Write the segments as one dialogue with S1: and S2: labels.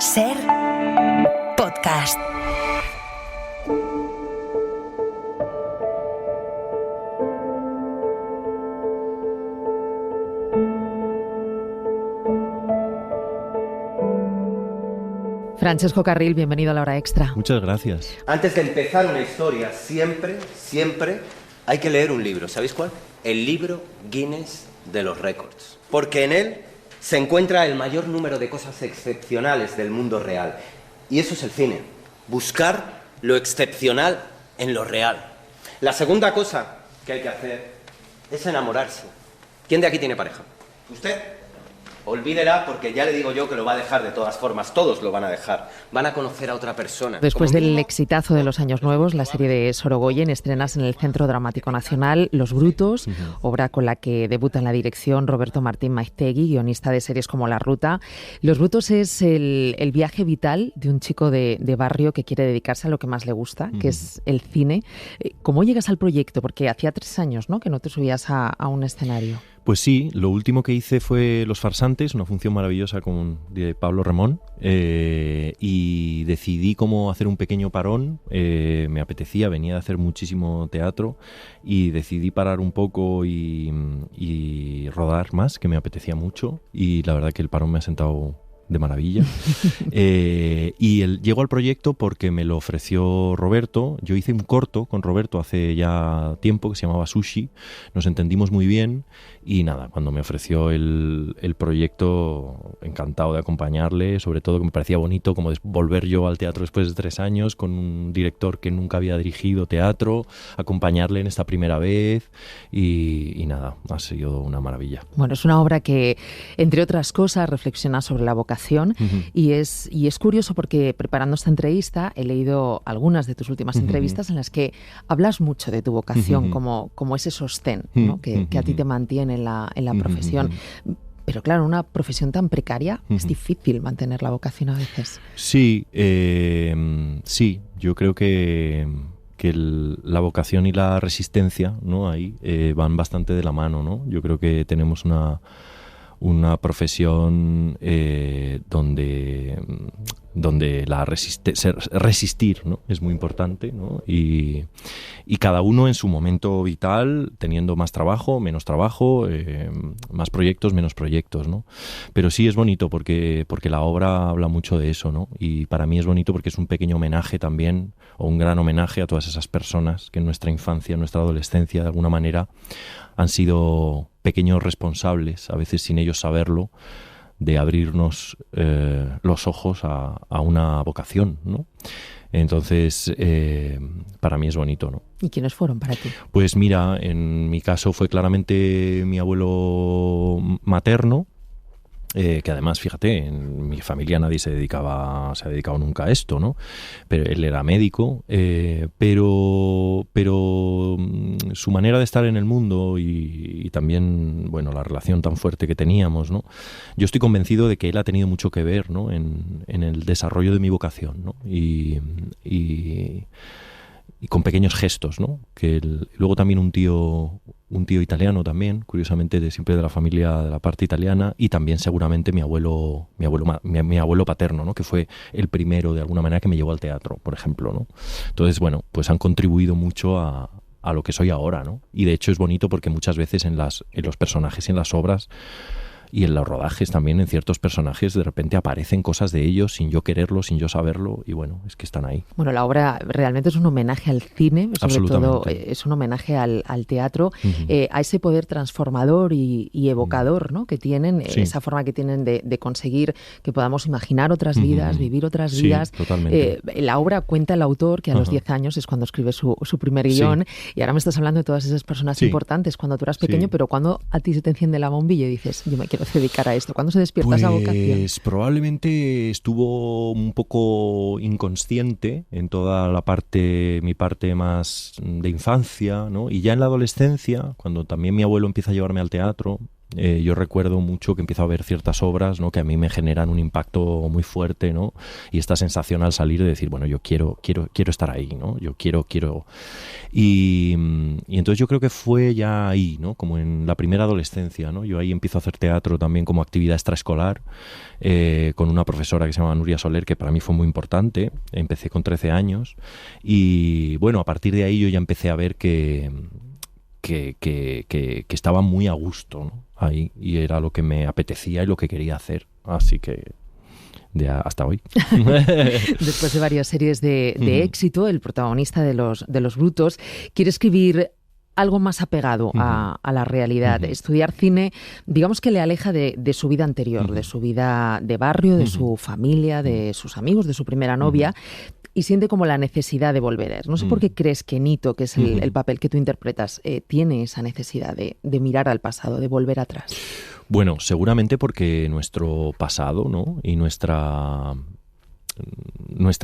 S1: Ser podcast.
S2: Francesco Carril, bienvenido a La Hora Extra.
S3: Muchas gracias.
S4: Antes de empezar una historia, siempre hay que leer un libro. ¿Sabéis cuál? El libro Guinness de los récords. Porque en él se encuentra el mayor número de cosas excepcionales del mundo real. Y eso es el cine. Buscar lo excepcional en lo real. La segunda cosa que hay que hacer es enamorarse. ¿Quién de aquí tiene pareja? ¿Usted? Olvídela, porque ya le digo yo que lo va a dejar de todas formas. Todos lo van a dejar. Van a conocer a otra persona.
S2: Después del exitazo de los años nuevos, la serie de Sorogoyen estrenas en el Centro Dramático Nacional Los Brutos, obra con la que debuta en la dirección Roberto Martín Maiztegui, guionista de series como La Ruta. Los Brutos es el viaje vital de un chico de barrio que quiere dedicarse a lo que más le gusta, que es el cine. ¿Cómo llegas al proyecto? Porque hacía 3 años, ¿no?, que no te subías a un escenario.
S3: Pues sí, lo último que hice fue Los Farsantes, una función maravillosa de Pablo Remón, y decidí cómo hacer un pequeño parón. Me apetecía, venía de hacer muchísimo teatro y decidí parar un poco y rodar más, que me apetecía mucho, y la verdad que el parón me ha sentado de maravilla. Llego al proyecto porque me lo ofreció Roberto. Yo hice un corto con Roberto hace ya tiempo que se llamaba Sushi, nos entendimos muy bien y nada, cuando me ofreció el proyecto, encantado de acompañarle, sobre todo que me parecía bonito como volver yo al teatro después de 3 años con un director que nunca había dirigido teatro, acompañarle en esta primera vez y nada, ha sido una maravilla.
S2: Bueno, es una obra que, entre otras cosas, reflexiona sobre la vocación. Y es curioso porque preparando esta entrevista he leído algunas de tus últimas entrevistas en las que hablas mucho de tu vocación como ese sostén, ¿no?, que a ti te mantiene en la profesión. Pero claro, una profesión tan precaria es difícil mantener la vocación a veces.
S3: Sí, yo creo que la vocación y la resistencia, ¿no?, ahí van bastante de la mano, ¿no? Yo creo que tenemos una profesión donde resistir, ¿no?, es muy importante, ¿no? Y cada uno en su momento vital, teniendo más trabajo, menos trabajo, más proyectos, menos proyectos, ¿no? Pero sí es bonito porque la obra habla mucho de eso, ¿no? Y para mí es bonito porque es un pequeño homenaje también, o un gran homenaje a todas esas personas que en nuestra infancia, en nuestra adolescencia, de alguna manera han sido pequeños responsables, a veces sin ellos saberlo, de abrirnos los ojos a una vocación, ¿no? Entonces, para mí es bonito, ¿no?
S2: ¿Y quiénes fueron para ti?
S3: Pues mira, en mi caso fue claramente mi abuelo materno, que además, fíjate, en mi familia nadie se ha dedicado nunca a esto, ¿no? Pero él era médico, pero su manera de estar en el mundo y también, bueno, la relación tan fuerte que teníamos, ¿no? Yo estoy convencido de que él ha tenido mucho que ver, ¿no?, en el desarrollo de mi vocación, ¿no? Y con pequeños gestos, ¿no? Luego también un tío italiano también, curiosamente siempre de la familia de la parte italiana, y también seguramente mi abuelo paterno, ¿no?, que fue el primero de alguna manera que me llevó al teatro, por ejemplo, ¿no? Entonces, bueno, pues han contribuido mucho a lo que soy ahora, ¿no? Y de hecho es bonito porque muchas veces en los personajes y en las obras y en los rodajes también, en ciertos personajes de repente aparecen cosas de ellos sin yo quererlo, sin yo saberlo, y bueno, es que están ahí.
S2: Bueno, la obra realmente es un homenaje al cine, sobre todo es un homenaje al teatro, a ese poder transformador y evocador, ¿no?, que tienen, sí, esa forma que tienen de conseguir que podamos imaginar otras vidas, vivir otras vidas.
S3: Totalmente.
S2: La obra cuenta el autor que a los 10 años es cuando escribe su primer guión, y ahora me estás hablando de todas esas personas importantes cuando tú eras pequeño, pero cuando a ti se te enciende la bombilla y dices, yo me quiero dedicar a esto? ¿Cuándo se despierta esa vocación?
S3: Pues probablemente estuvo un poco inconsciente en toda mi parte más de infancia, ¿no? Y ya en la adolescencia, cuando también mi abuelo empieza a llevarme al teatro, Yo recuerdo mucho que empiezo a ver ciertas obras, ¿no? Que a mí me generan un impacto muy fuerte, ¿no? Y esta sensación al salir de decir, bueno, yo quiero estar ahí, ¿no? Yo quiero. Y entonces yo creo que fue ya ahí, ¿no? Como en la primera adolescencia, ¿no? Yo ahí empiezo a hacer teatro también como actividad extraescolar, con una profesora que se llama Nuria Soler, que para mí fue muy importante. Empecé con 13 años y bueno, a partir de ahí yo ya empecé a ver que estaba muy a gusto, ¿no? Ahí, y era lo que me apetecía y lo que quería hacer. Así que hasta hoy.
S2: Después de varias series de éxito, el protagonista de los Brutos quiere escribir algo más apegado a la realidad. Estudiar cine, digamos que le aleja de su vida anterior, de su vida de barrio, de su familia, de sus amigos, de su primera novia, y siente como la necesidad de volver. No sé por qué crees que Nito, que es el papel que tú interpretas, tiene esa necesidad de mirar al pasado, de volver atrás.
S3: Bueno, seguramente porque nuestro pasado, ¿no? Y nuestra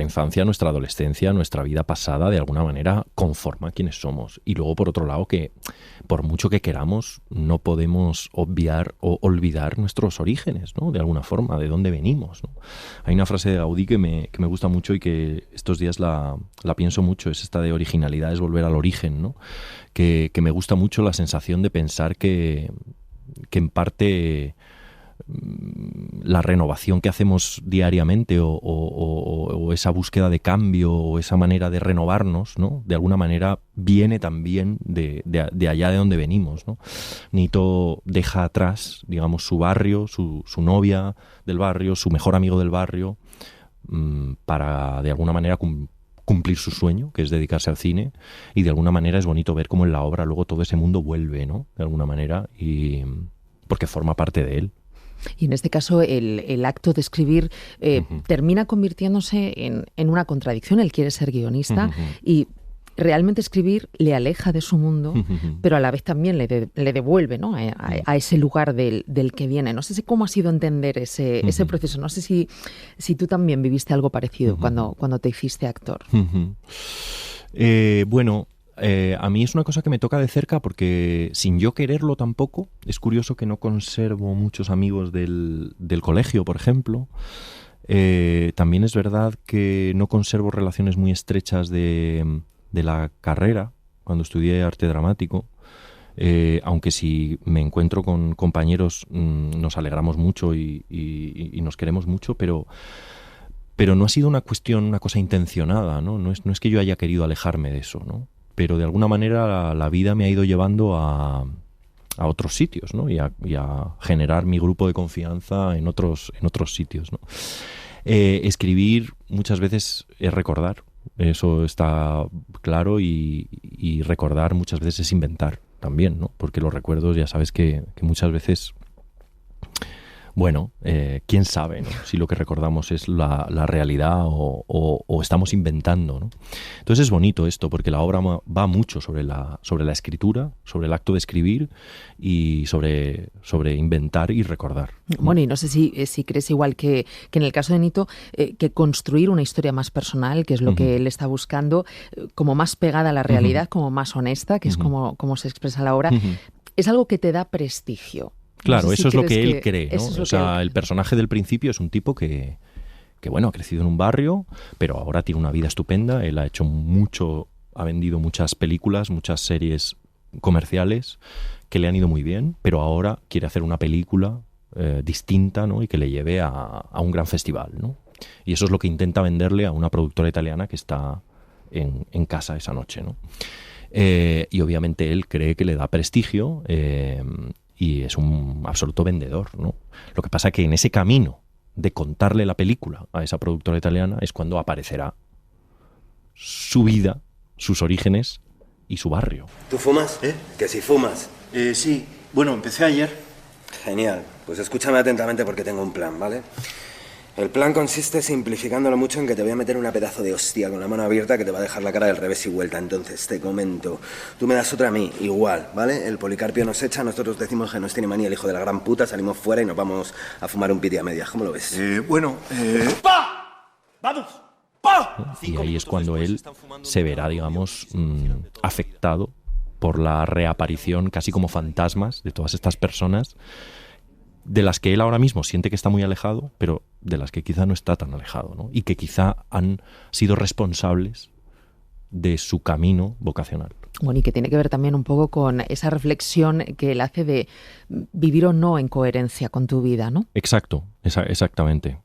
S3: infancia, nuestra adolescencia, nuestra vida pasada, de alguna manera conforma quiénes somos. Y luego, por otro lado, que por mucho que queramos, no podemos obviar o olvidar nuestros orígenes, ¿no? De alguna forma, de dónde venimos, ¿no? Hay una frase de Gaudí que me gusta mucho y que estos días la pienso mucho, es esta de originalidad, es volver al origen, ¿no? Que me gusta mucho la sensación de pensar que en parte la renovación que hacemos diariamente o esa búsqueda de cambio o esa manera de renovarnos, ¿no? De alguna manera viene también de allá de donde venimos, ¿no? Nito deja atrás, digamos, su barrio, su novia del barrio, su mejor amigo del barrio, para de alguna manera cumplir su sueño, que es dedicarse al cine, y de alguna manera es bonito ver cómo en la obra luego todo ese mundo vuelve, ¿no? De alguna manera, y porque forma parte de él.
S2: Y en este caso el acto de escribir termina convirtiéndose en una contradicción. Él quiere ser guionista y realmente escribir le aleja de su mundo, pero a la vez también le devuelve, ¿no? a ese lugar del que viene. No sé si cómo ha sido entender ese proceso. No sé si tú también viviste algo parecido cuando te hiciste actor.
S3: Bueno, a mí es una cosa que me toca de cerca porque sin yo quererlo tampoco. Es curioso que no conservo muchos amigos del colegio, por ejemplo. También es verdad que no conservo relaciones muy estrechas de la carrera cuando estudié arte dramático. Aunque si me encuentro con compañeros nos alegramos mucho y nos queremos mucho, pero no ha sido una cosa intencionada, ¿no? No es que yo haya querido alejarme de eso, ¿no? Pero de alguna manera la vida me ha ido llevando a otros sitios, ¿no? Y a generar mi grupo de confianza en otros sitios, ¿no? Escribir muchas veces es recordar, eso está claro, y recordar muchas veces es inventar también, ¿no? Porque los recuerdos ya sabes que muchas veces... Bueno, quién sabe, ¿no? Si lo que recordamos es la realidad o estamos inventando, ¿no? Entonces es bonito esto, porque la obra va mucho sobre la escritura, sobre el acto de escribir y sobre inventar y recordar, ¿no?
S2: Bueno, y no sé si crees igual que en el caso de Nito, que construir una historia más personal, que es lo que él está buscando, como más pegada a la realidad, como más honesta, que es como se expresa la obra, es algo que te da prestigio.
S3: Claro,
S2: no sé si
S3: eso es lo que
S2: crees
S3: él cree, ¿no? O sea, el personaje del principio es un tipo que bueno, ha crecido en un barrio, pero ahora tiene una vida estupenda. Él ha hecho mucho, ha vendido muchas películas, muchas series comerciales que le han ido muy bien, pero ahora quiere hacer una película distinta, ¿no? Y que le lleve a un gran festival, ¿no? Y eso es lo que intenta venderle a una productora italiana que está en casa esa noche, ¿no? Y obviamente él cree que le da prestigio, y es un absoluto vendedor, ¿no? Lo que pasa es que en ese camino de contarle la película a esa productora italiana es cuando aparecerá su vida, sus orígenes y su barrio.
S4: ¿Tú fumas? Que si fumas.
S5: Sí. Bueno, empecé ayer.
S4: Genial. Pues escúchame atentamente porque tengo un plan, ¿vale? El plan consiste, simplificándolo mucho, en que te voy a meter una pedazo de hostia con la mano abierta que te va a dejar la cara del revés y vuelta. Entonces, te comento. Tú me das otra a mí, igual, ¿vale? El Policarpio nos echa, nosotros decimos que nos tiene manía el hijo de la gran puta, salimos fuera y nos vamos a fumar un piti a medias. ¿Cómo lo ves?
S5: ¡Pa! ¡Vamos! ¡Pa!
S3: Y ahí es cuando él se verá, digamos, afectado por la reaparición casi como fantasmas de todas estas personas de las que él ahora mismo siente que está muy alejado, pero de las que quizá no está tan alejado, ¿no? Y que quizá han sido responsables de su camino vocacional.
S2: Bueno, y que tiene que ver también un poco con esa reflexión que él hace de vivir o no en coherencia con tu vida, ¿no?
S3: Exacto, exactamente,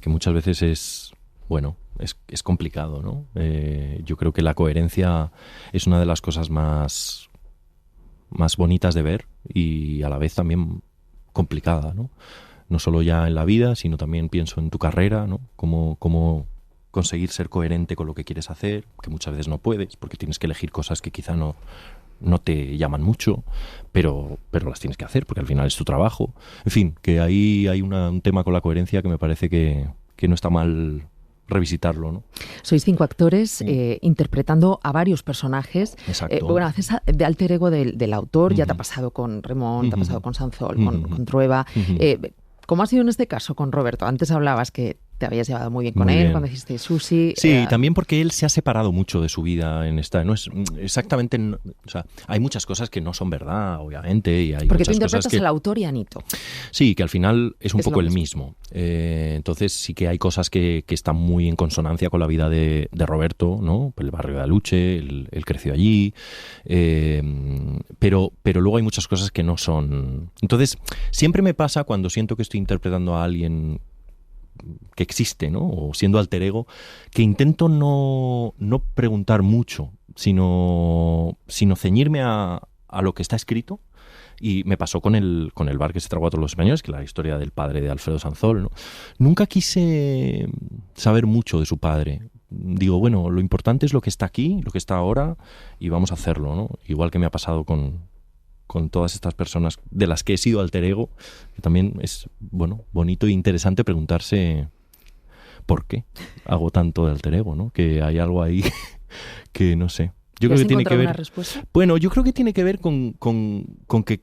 S3: que muchas veces es complicado, ¿no? Yo creo que la coherencia es una de las cosas más bonitas de ver y a la vez también complicada, ¿no? No solo ya en la vida, sino también pienso en tu carrera, ¿no? Cómo conseguir ser coherente con lo que quieres hacer, que muchas veces no puedes, porque tienes que elegir cosas que quizá no te llaman mucho, pero las tienes que hacer, porque al final es tu trabajo. En fin, que ahí hay un tema con la coherencia que me parece que no está mal revisitarlo, ¿no?
S2: Sois 5 actores interpretando a varios personajes.
S3: Exacto.
S2: Bueno, haces de alter ego del autor, ya te ha pasado con Remón, te ha pasado con Sanzol, con Trueba. ¿Cómo ha sido en este caso con Roberto? Antes hablabas que te habías llevado muy bien con él cuando hiciste Susi.
S3: Sí, también porque él se ha separado mucho de su vida en esta. No es exactamente. O sea, hay muchas cosas que no son verdad, obviamente, y hay
S2: porque
S3: muchas
S2: tú interpretas
S3: cosas que,
S2: al autor y a Nito.
S3: Sí, que al final es un poco
S2: lo
S3: el mismo. Entonces sí que hay cosas que están muy en consonancia con la vida de Roberto, ¿no? El barrio de Aluche, él creció allí, pero luego hay muchas cosas que no son. Entonces siempre me pasa cuando siento que estoy interpretando a alguien que existe, ¿no? O siendo alter ego, que intento no preguntar mucho, sino ceñirme a lo que está escrito. Y me pasó con el bar que se tragó a todos los españoles, que es la historia del padre de Alfredo Sanzol, ¿no? Nunca quise saber mucho de su padre. Digo, bueno, lo importante es lo que está aquí, lo que está ahora, y vamos a hacerlo, ¿no? Igual que me ha pasado con todas estas personas de las que he sido alter ego, que también es, bonito e interesante preguntarse por qué hago tanto de alter ego, ¿no? Que hay algo ahí que no sé. Yo creo que tiene que ver. ¿Una respuesta? Bueno, yo creo que tiene que ver con que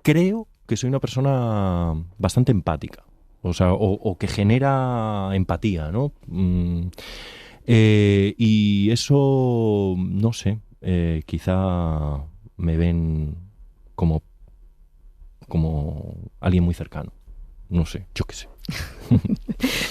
S3: creo que soy una persona bastante empática. O sea, o que genera empatía, ¿no? Y eso, no sé, quizá me ven como alguien muy cercano. No sé, yo qué sé.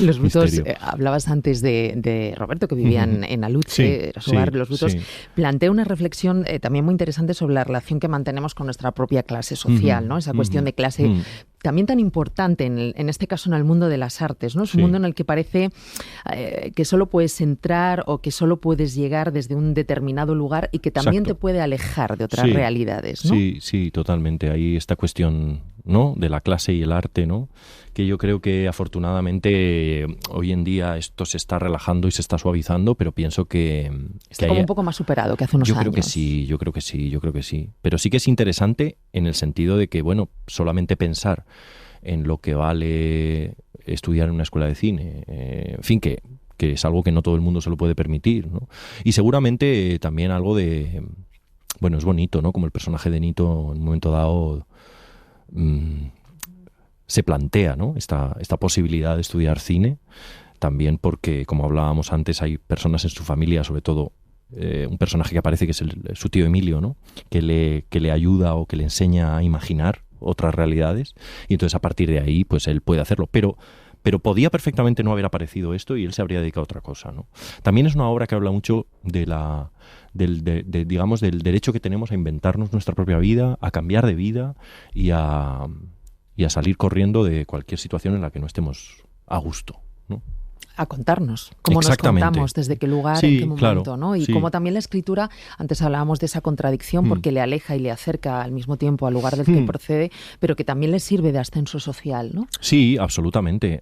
S2: Los Brutos, hablabas antes de Roberto, que vivían en Aluche, era su barrio, Los Brutos. Plantea una reflexión también muy interesante sobre la relación que mantenemos con nuestra propia clase social, ¿no? Esa cuestión de clase también tan importante en este caso en el mundo de las artes, ¿no? Es un mundo en el que parece que solo puedes entrar o que solo puedes llegar desde un determinado lugar y que también te puede alejar de otras realidades, ¿no?
S3: Sí, totalmente. Hay esta cuestión, ¿no? De la clase y el arte, ¿no? Que yo creo que afortunadamente hoy en día esto se está relajando y se está suavizando, pero pienso que
S2: está como un poco más superado que hace unos años.
S3: Yo creo que sí. Pero sí que es interesante en el sentido de que, solamente pensar en lo que vale estudiar en una escuela de cine, en fin, que es algo que no todo el mundo se lo puede permitir, ¿no? Y seguramente también algo de, es bonito, ¿no? Como el personaje de Nito en un momento dado se plantea, ¿no? Esta posibilidad de estudiar cine, también porque, como hablábamos antes, hay personas en su familia, sobre todo un personaje que aparece que es su tío Emilio, ¿no? Que le ayuda o que le enseña a imaginar otras realidades, y entonces a partir de ahí pues él puede hacerlo, pero podía perfectamente no haber aparecido esto y él se habría dedicado a otra cosa, ¿no? También es una obra que habla mucho del derecho que tenemos a inventarnos nuestra propia vida, a cambiar de vida y a salir corriendo de cualquier situación en la que no estemos a gusto, ¿no?
S2: A contarnos cómo nos contamos, desde qué lugar, en qué momento, ¿no? Y cómo también la escritura, antes hablábamos de esa contradicción porque le aleja y le acerca al mismo tiempo al lugar del que procede, pero que también le sirve de ascenso social, ¿no?
S3: Sí, absolutamente,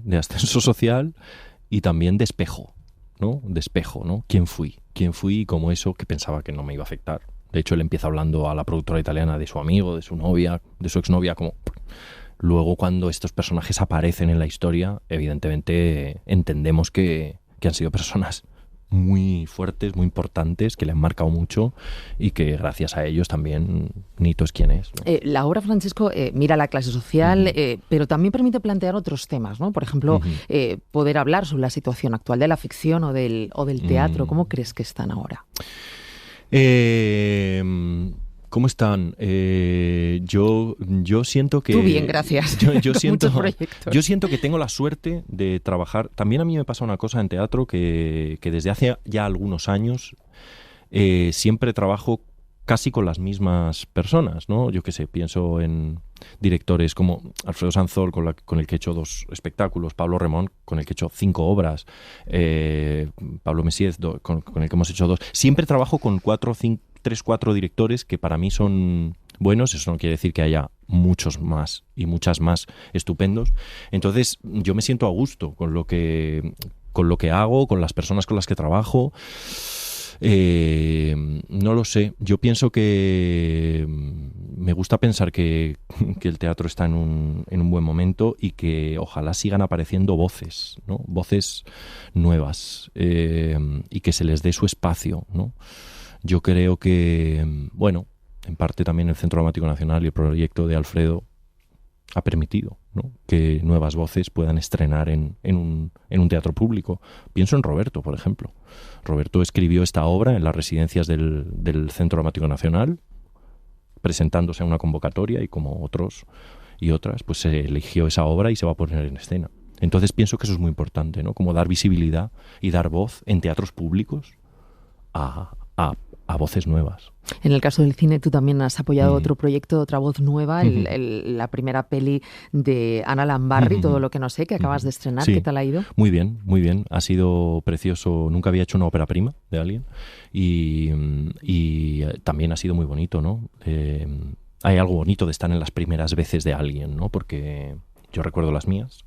S3: de ascenso social y también de espejo, ¿no? De espejo, ¿no? ¿Quién fui y cómo eso que pensaba que no me iba a afectar? De hecho, él empieza hablando a la productora italiana de su amigo, de su novia, de su exnovia, como... Luego, cuando estos personajes aparecen en la historia, evidentemente entendemos que han sido personas muy fuertes, muy importantes, que le han marcado mucho y que gracias a ellos también Nito es quien es, ¿no?
S2: La obra, Francisco, mira la clase social, pero también permite plantear otros temas, ¿no? Por ejemplo, poder hablar sobre la situación actual de la ficción o del teatro. ¿Cómo crees que están ahora?
S3: ¿Cómo están? Yo siento que...
S2: Tú bien, gracias.
S3: Yo siento,
S2: Muchos proyectos.
S3: yo siento que tengo la suerte de trabajar... También a mí me pasa una cosa en teatro que desde hace ya algunos años siempre trabajo casi con las mismas personas, ¿no? Yo qué sé, pienso en directores como Alfredo Sanzol, con el que he hecho 2 espectáculos, Pablo Remón, con el que he hecho 5 obras, Pablo Messiez, con el que hemos hecho 2. Siempre trabajo con 3-4 directores que para mí son buenos. Eso no quiere decir que haya muchos más y muchas más estupendos. Entonces yo me siento a gusto con lo que hago, con las personas con las que trabajo. No lo sé. Yo pienso que me gusta pensar que el teatro está en un buen momento y que ojalá sigan apareciendo voces, ¿no? Voces nuevas, y que se les dé su espacio, ¿no? Yo creo que, bueno, en parte también el Centro Dramático Nacional y el proyecto de Alfredo ha permitido, ¿no?, que nuevas voces puedan estrenar en un teatro público. Pienso en Roberto, por ejemplo. Roberto escribió esta obra en las residencias del Centro Dramático Nacional, presentándose a una convocatoria, y como otros y otras, pues se eligió esa obra y se va a poner en escena. Entonces pienso que eso es muy importante, ¿no? Como dar visibilidad y dar voz en teatros públicos a voces nuevas.
S2: En el caso del cine, tú también has apoyado otro proyecto, otra voz nueva, la primera peli de Ana Lambarri, Todo lo que no sé, que acabas de estrenar.
S3: Sí.
S2: ¿Qué tal ha ido?
S3: Muy bien, muy bien. Ha sido precioso. Nunca había hecho una ópera prima de alguien y también ha sido muy bonito, ¿no? Hay algo bonito de estar en las primeras veces de alguien, ¿no? Porque yo recuerdo las mías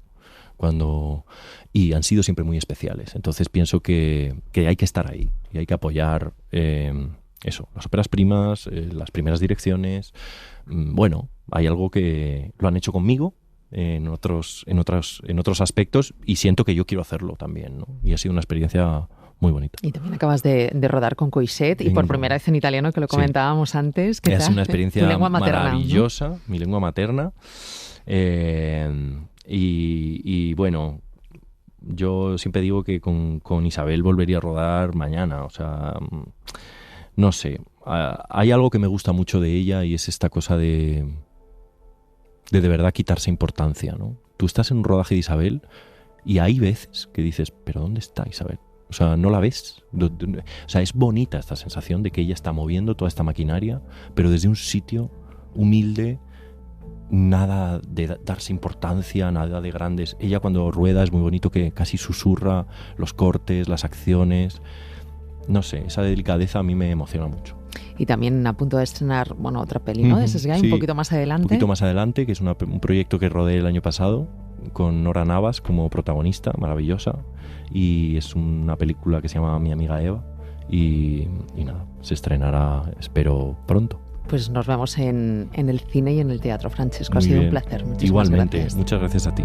S3: y han sido siempre muy especiales. Entonces pienso que hay que estar ahí y hay que apoyar eso, las óperas primas, las primeras direcciones. Bueno, hay algo que lo han hecho conmigo en otros aspectos, y siento que yo quiero hacerlo también, ¿no? Y ha sido una experiencia muy bonita.
S2: Y también acabas de rodar con Coixet, y por primera vez en italiano, que lo comentábamos antes. ¿Qué tal?
S3: Es una experiencia
S2: Tu lengua materna,
S3: maravillosa,
S2: ¿no?
S3: Mi lengua materna. Y bueno, yo siempre digo que con Isabel volvería a rodar mañana. O sea, no sé. Hay algo que me gusta mucho de ella, y es esta cosa de verdad quitarse importancia, ¿no? Tú estás en un rodaje de Isabel y hay veces que dices, ¿pero dónde está Isabel? O sea, no la ves. O sea, es bonita esta sensación de que ella está moviendo toda esta maquinaria, pero desde un sitio humilde, nada de darse importancia, nada de grandes. Ella cuando rueda es muy bonito, que casi susurra los cortes, las acciones. No sé, esa delicadeza a mí me emociona mucho.
S2: Y también a punto de estrenar, bueno, otra peli, ¿no? De Sesgay,
S3: sí,
S2: un poquito más adelante.
S3: Un poquito más adelante, que es un proyecto que rodé el año pasado, con Nora Navas como protagonista, maravillosa. Y es una película que se llama Mi amiga Eva. Y nada, se estrenará, espero, pronto.
S2: Pues nos vemos en el cine y en el teatro, Francesco. Ha
S3: Muy
S2: sido
S3: bien.
S2: un placer. Muchísimas
S3: Igualmente,
S2: gracias.
S3: muchas gracias a ti.